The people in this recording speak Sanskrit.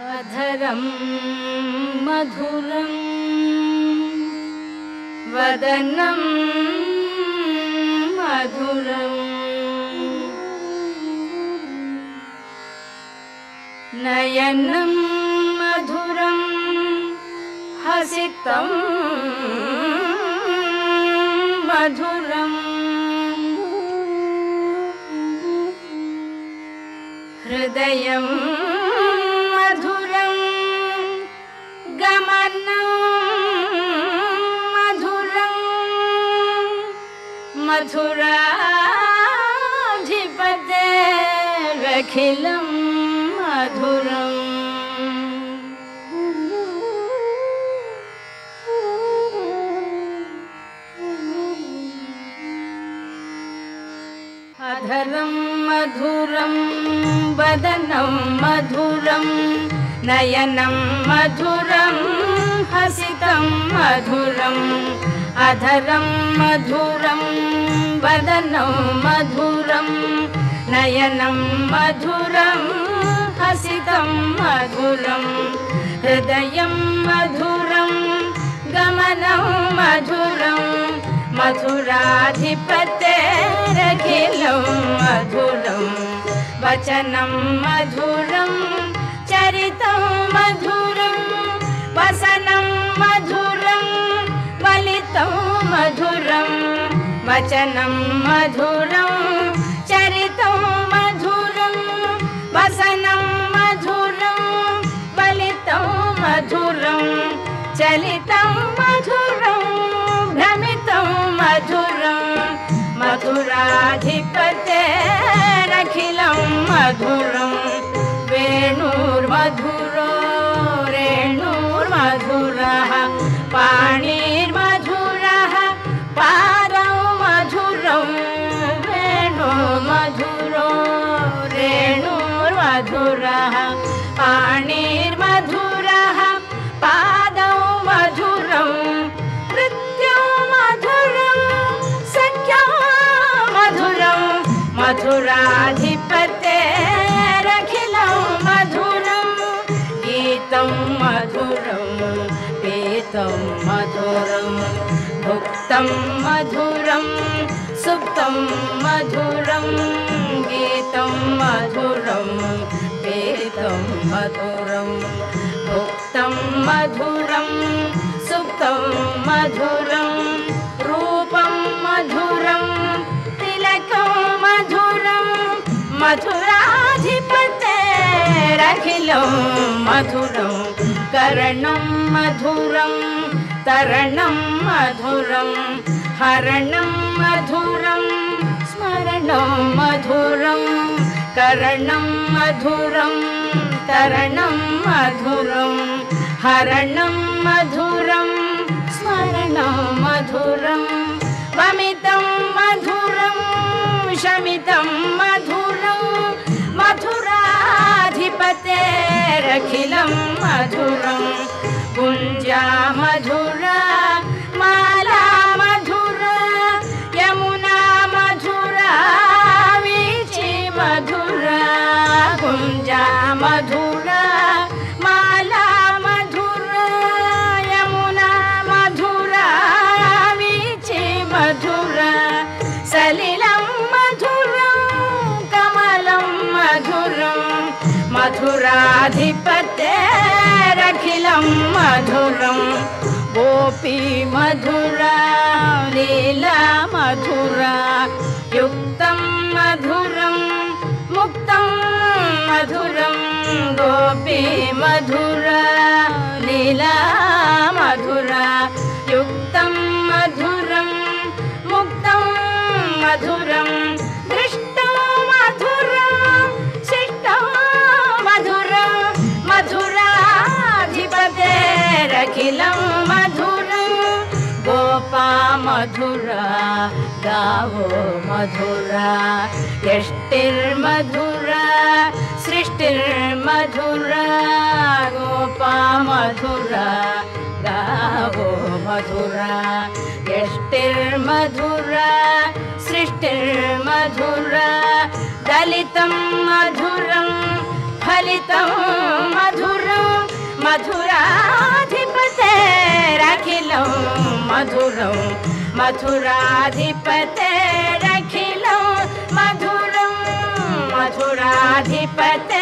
अधरं मधुरं वदनं मधुरं नयनं मधुरं हसितं मधुरं हृदयं मधुरं गमनं मधुरं मथुराधिपतेरखिलं मधुरम् अधरं मधुरं वदनं मधुरं नयनं मधुरं हसितं मधुरं अधरं मधुरं वदनं मधुरं नयनं मधुरं हसितं मधुरं हृदयं मधुरं गमनं मधुरं मथुराधिपतेरखिलं मधुरं वचनं मधुरं चरितं मधुरं वसनं मधुरं वलितं मधुरं वचनं मधुरं चरितं मधुरं वसनं मधुरं वलितं मधुरं चलितं मधुरं भ्रमितं मधुरं मथुराधिपतेरखिलं मधुरं वेणुर्मधुरो रेणुर्मधुरः पाणिर्मधुरः पादौ मधुरं वेणुर्मधुरो रेणुर्मधुरः पाणिर्मधुरः पादौ मधुरं नृत्यं मधुरं सख्यं मधुरं मथुराधिपतेरखिलं मधुरं गीतं मधुरं पीतं मधुरं भुक्तं मधुरं सुप्तं मधुरं गीतं मधुरं पीतं मधुरं भुक्तं मधुरं सुप्तं मधुरं रूपं मधुरं तिलकं मधुरं मथुराधिपतेरखिलं मधुरं करणं मधुरं तरणं मधुरं हरणं मधुरं स्मरणं मधुरं करणं मधुरं तरणं मधुरं हरणं मधुरं स्मरणं मधुरं वमितं मधुरं शमितं मधुरं मथुराधिपतेरखिलं मधुरं गुञ्जा मधुरा माला मधुरा यमुना मधुरा वीची मधुरा गुञ्जा मधुरा माला मधुरा यमुना मधुरा वीची मधुरा सलिलं मधुरं कमलं मधुरं मथुराधिपतेरखिलं मधुरं गोपी मधुरा लीला मधुरा युक्तं मधुरं मुक्तं मधुरं गोपी मधुरा लीला मधुरा युक्तं मधुरं मुक्तं मधुरं दृष्टं मधुरं शिष्टं मधुरं मथुराधिपतेरखिलं मधुरं गोपा मधुरा गावो मधुरा यष्टिर्मधुरा सृष्टिर्मधुरा गोपा मधुरा गावो मधुरा यष्टिर्मधुरा सृष्टिर्मधुरा दलितं मधुरं फलितं मधुरं मथुराधिपतेरखिलं मधुरं मथुराधिपतेरखिलं मधुरं मथुराधिपते